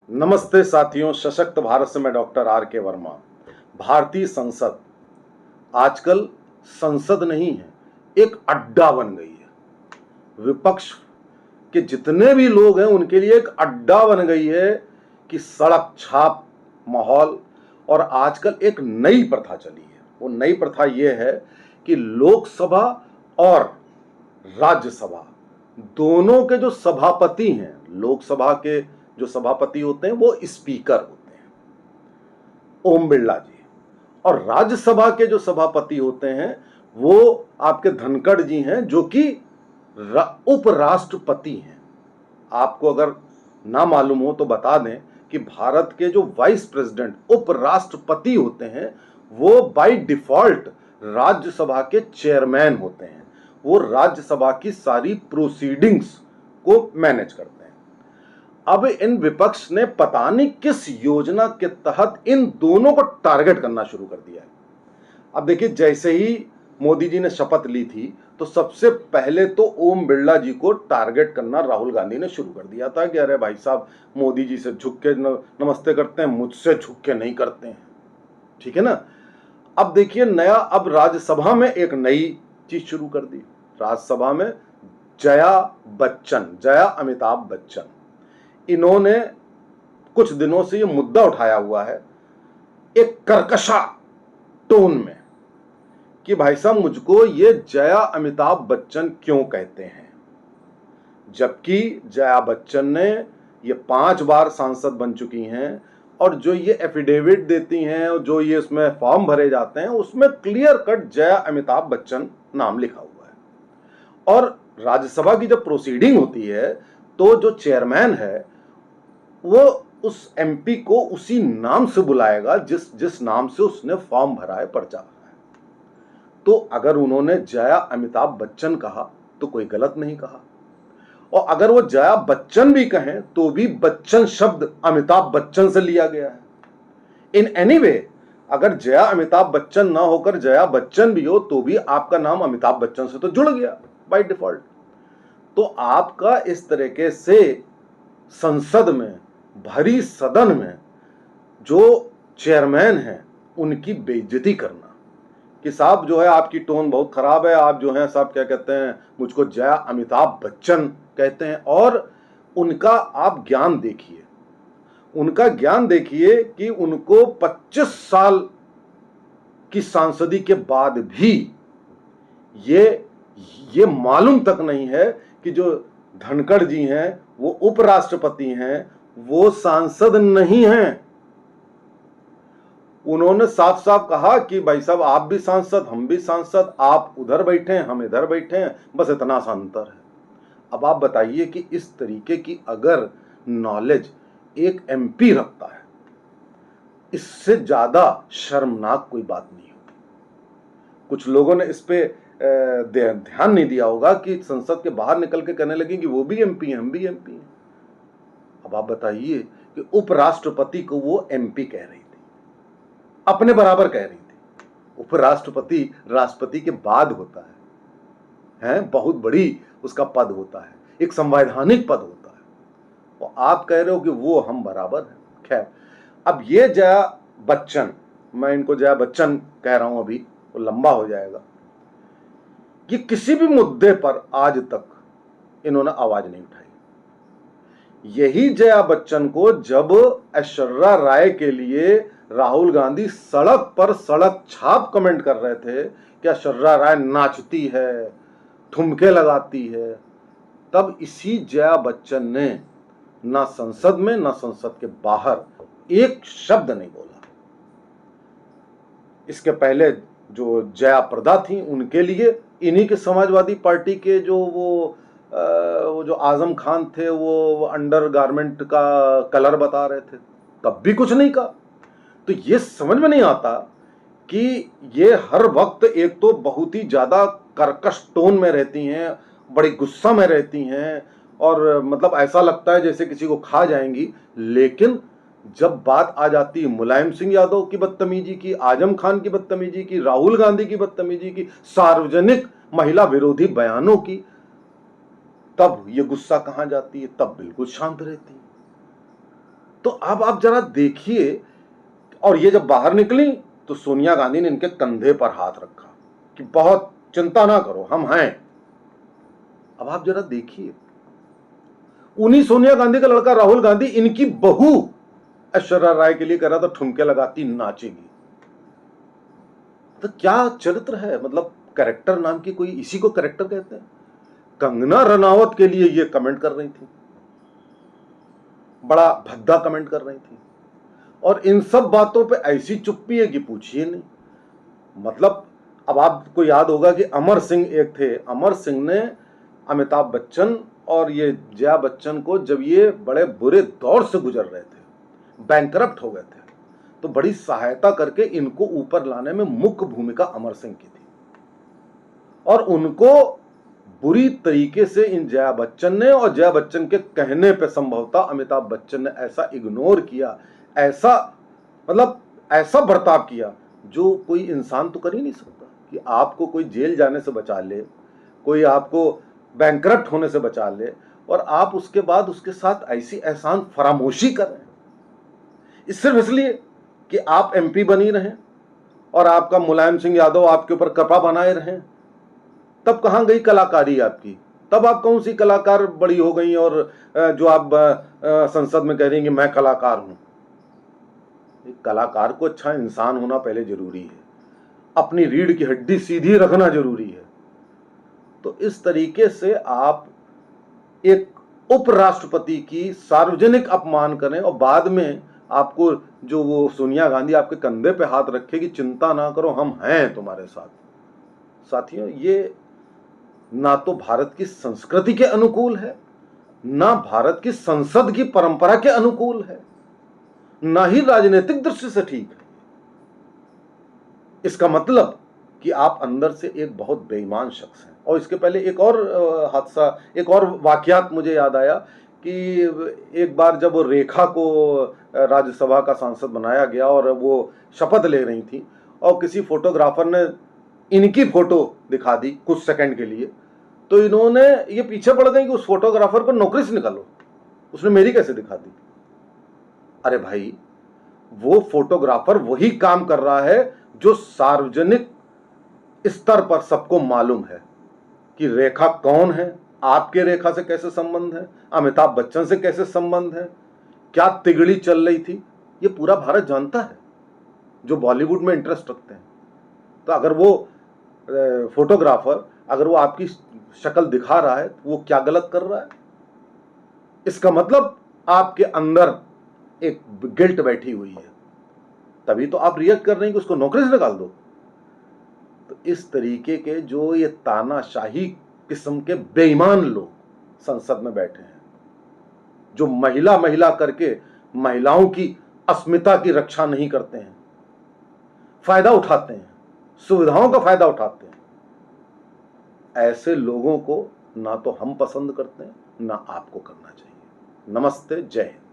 नमस्ते साथियों, सशक्त भारत से मैं डॉक्टर आर के वर्मा। भारतीय संसद आजकल संसद नहीं है, एक अड्डा बन गई है। विपक्ष के जितने भी लोग हैं उनके लिए एक अड्डा बन गई है कि सड़क छाप माहौल। और आजकल एक नई प्रथा चली है। वो नई प्रथा ये है कि लोकसभा और राज्यसभा दोनों के जो सभापति हैं, लोकसभा के जो सभापति होते हैं वो स्पीकर होते हैं, ओम बिरला जी। और राज्यसभा के जो सभापति होते हैं वो आपके धनखड़ जी हैं, जो कि उपराष्ट्रपति हैं। आपको अगर ना मालूम हो तो बता दें कि भारत के जो वाइस प्रेसिडेंट उपराष्ट्रपति होते हैं वो बाय डिफॉल्ट राज्यसभा के चेयरमैन होते हैं। वो राज्यसभा की सारी प्रोसीडिंग्स को मैनेज करते हैं। अब इन विपक्ष ने पता नहीं किस योजना के तहत इन दोनों को टारगेट करना शुरू कर दिया है। अब देखिए, जैसे ही मोदी जी ने शपथ ली थी तो सबसे पहले तो ओम बिरला जी को टारगेट करना राहुल गांधी ने शुरू कर दिया था कि अरे भाई साहब, मोदी जी से झुक के नमस्ते करते हैं, मुझसे झुक के नहीं करते हैं। ठीक है ना। अब देखिए नया, अब राज्यसभा में एक नई चीज शुरू कर दी। राज्यसभा में जया अमिताभ बच्चन, इन्होंने कुछ दिनों से ये मुद्दा उठाया हुआ है एक कर्कशा टोन में कि भाई साहब, मुझको ये जया अमिताभ बच्चन क्यों कहते हैं, जबकि जया बच्चन ने ये 5 बार सांसद बन चुकी हैं। और जो ये एफिडेविट देती हैं और जो ये उसमें फॉर्म भरे जाते हैं उसमें क्लियर कट जया अमिताभ बच्चन नाम लिखा हुआ है। और राज्यसभा की जब प्रोसीडिंग होती है तो जो चेयरमैन है वो उस एमपी को उसी नाम से बुलाएगा जिस नाम से उसने फॉर्म भरा है, पर्चा भरा है। तो अगर उन्होंने जया अमिताभ बच्चन कहा तो कोई गलत नहीं कहा, और अगर वो जया बच्चन भी कहें तो भी बच्चन शब्द अमिताभ बच्चन से लिया गया है। इन एनी वे, अगर जया अमिताभ बच्चन ना होकर जया बच्चन भी हो तो भी आपका नाम अमिताभ बच्चन से तो जुड़ गया बाय डिफॉल्ट। तो आपका इस तरीके से संसद में, भरी सदन में जो चेयरमैन हैं उनकी बेइज्जती करना कि साहब जो है आपकी टोन बहुत खराब है, आप जो है साहब क्या कहते हैं, मुझको जया अमिताभ बच्चन कहते हैं। और उनका आप ज्ञान देखिए, उनका ज्ञान देखिए कि उनको 25 साल की सांसदी के बाद भी ये मालूम तक नहीं है कि जो धनखड़ जी हैं वो उपराष्ट्रपति हैं, वो सांसद नहीं हैं। उन्होंने साफ साफ कहा कि भाई साहब, आप भी सांसद, हम भी सांसद, आप उधर बैठे हैं, हम इधर बैठे हैं, बस इतना सा अंतर है। अब आप बताइए कि इस तरीके की अगर नॉलेज एक एमपी रखता है, इससे ज्यादा शर्मनाक कोई बात नहीं होती। कुछ लोगों ने इस पे ध्यान नहीं दिया होगा कि संसद के बाहर निकल के कहने लगे कि वो भी एमपी हैं, हम भी एमपी हैं। अब आप बताइए कि उपराष्ट्रपति को वो एमपी कह रही थी, अपने बराबर कह रही थी। उपराष्ट्रपति राष्ट्रपति के बाद होता है, बहुत बड़ी उसका पद होता है, एक संवैधानिक पद होता है, और आप कह रहे हो कि वो हम बराबर हैं। खैर, अब ये जया बच्चन, मैं इनको जया बच्चन कह रहा हूं, अभी वो लंबा हो जाएगा, कि किसी भी मुद्दे पर आज तक इन्होंने आवाज नहीं उठाई। यही जया बच्चन को जब ऐश्वर्या राय के लिए राहुल गांधी सड़क पर सड़क छाप कमेंट कर रहे थे कि ऐश्वर्या राय नाचती है, ठुमके लगाती है, तब इसी जया बच्चन ने ना संसद में ना संसद के बाहर एक शब्द नहीं बोला। इसके पहले जो जया प्रदा थी उनके लिए इन्हीं के समाजवादी पार्टी के जो वो जो आजम खान थे वो अंडर गारमेंट का कलर बता रहे थे, तब भी कुछ नहीं कहा। तो ये समझ में नहीं आता कि ये हर वक्त एक तो बहुत ही ज्यादा कर्कश टोन में रहती हैं, बड़ी गुस्सा में रहती हैं, और मतलब ऐसा लगता है जैसे किसी को खा जाएंगी। लेकिन जब बात आ जाती है मुलायम सिंह यादव की बदतमीजी की, आजम खान की बदतमीजी की, राहुल गांधी की बदतमीजी की, सार्वजनिक महिला विरोधी बयानों की, तब ये गुस्सा कहां जाती है, तब बिल्कुल शांत रहती है। तो अब आप जरा देखिए, और ये जब बाहर निकली तो सोनिया गांधी ने इनके कंधे पर हाथ रखा कि बहुत चिंता ना करो, हम हैं। अब आप जरा देखिए, उन्हीं सोनिया गांधी का लड़का राहुल गांधी इनकी बहू ऐश्वर्या राय के लिए कह रहा था ठुमके लगाती नाचेगी। तो क्या चरित्र है, मतलब कैरेक्टर नाम की कोई, इसी को कैरेक्टर कहते हैं। कंगना रनावत के लिए ये कमेंट कर रही थी, बड़ा भद्दा कमेंट कर रही थी, और इन सब बातों पे ऐसी चुप्पी है कि पूछिए नहीं। मतलब अब आपको याद होगा कि अमर सिंह एक थे, अमर सिंह ने अमिताभ बच्चन और ये जया बच्चन को, जब ये बड़े बुरे दौर से गुजर रहे थे, बैंकरप्ट हो गए थे, तो बड़ी सहायता करके इनको ऊपर लाने में मुख्य भूमिका अमर सिंह की थी। और उनको बुरी तरीके से इन जया बच्चन ने, और जया बच्चन के कहने पे संभवतः अमिताभ बच्चन ने ऐसा इग्नोर किया, ऐसा मतलब ऐसा बर्ताव किया जो कोई इंसान तो कर ही नहीं सकता, कि आपको कोई जेल जाने से बचा ले, कोई आपको बैंकरप्ट होने से बचा ले, और आप उसके बाद उसके साथ ऐसी एहसान फरामोशी कर रहे हैं, सिर्फ इसलिए कि आप एमपी बनी रहें और आपका मुलायम सिंह यादव आपके ऊपर कपा बनाए रहें। तब कहां गई कलाकारी आपकी? तब आप कौन सी कलाकार बड़ी हो गई और जो आप संसद में कह रही हैं कि मैं कलाकार हूं। एक कलाकार को अच्छा इंसान होना पहले जरूरी है, अपनी रीढ़ की हड्डी सीधी रखना जरूरी है। तो इस तरीके से आप एक उपराष्ट्रपति की सार्वजनिक अपमान करें और बाद में आपको जो वो सोनिया गांधी आपके कंधे पे हाथ रखे कि चिंता ना करो, हम हैं तुम्हारे साथ। साथियों, ये ना तो भारत की संस्कृति के अनुकूल है, ना भारत की संसद की परंपरा के अनुकूल है, ना ही राजनीतिक दृष्टि से ठीक है। इसका मतलब कि आप अंदर से एक बहुत बेईमान शख्स हैं। और इसके पहले एक और हादसा, एक और वाकयात मुझे याद आया कि एक बार जब वो रेखा को राज्यसभा का सांसद बनाया गया और वो शपथ ले रही थी, और किसी फोटोग्राफर ने इनकी फोटो दिखा दी कुछ सेकंड के लिए, तो इन्होंने ये पीछे पड़ गई कि उस फोटोग्राफर को नौकरी से निकालो, उसने मेरी कैसे दिखा दी। अरे भाई, वो फोटोग्राफर वही काम कर रहा है जो सार्वजनिक स्तर पर सबको मालूम है कि रेखा कौन है, आपके रेखा से कैसे संबंध है, अमिताभ बच्चन से कैसे संबंध है, क्या तिगड़ी चल रही थी, ये पूरा भारत जानता है जो बॉलीवुड में इंटरेस्ट रखते हैं। तो अगर वो फोटोग्राफर अगर वो आपकी शक्ल दिखा रहा है तो वो क्या गलत कर रहा है? इसका मतलब आपके अंदर एक गिल्ट बैठी हुई है, तभी तो आप रिएक्ट कर रहे हैं कि उसको नौकरी से निकाल दो। तो इस तरीके के जो ये तानाशाही किस्म के बेईमान लोग संसद में बैठे हैं, जो महिला महिला करके महिलाओं की अस्मिता की रक्षा नहीं करते हैं, फायदा उठाते हैं, सुविधाओं का फायदा उठाते हैं, ऐसे लोगों को ना तो हम पसंद करते हैं, ना आपको करना चाहिए। नमस्ते, जय हिंद।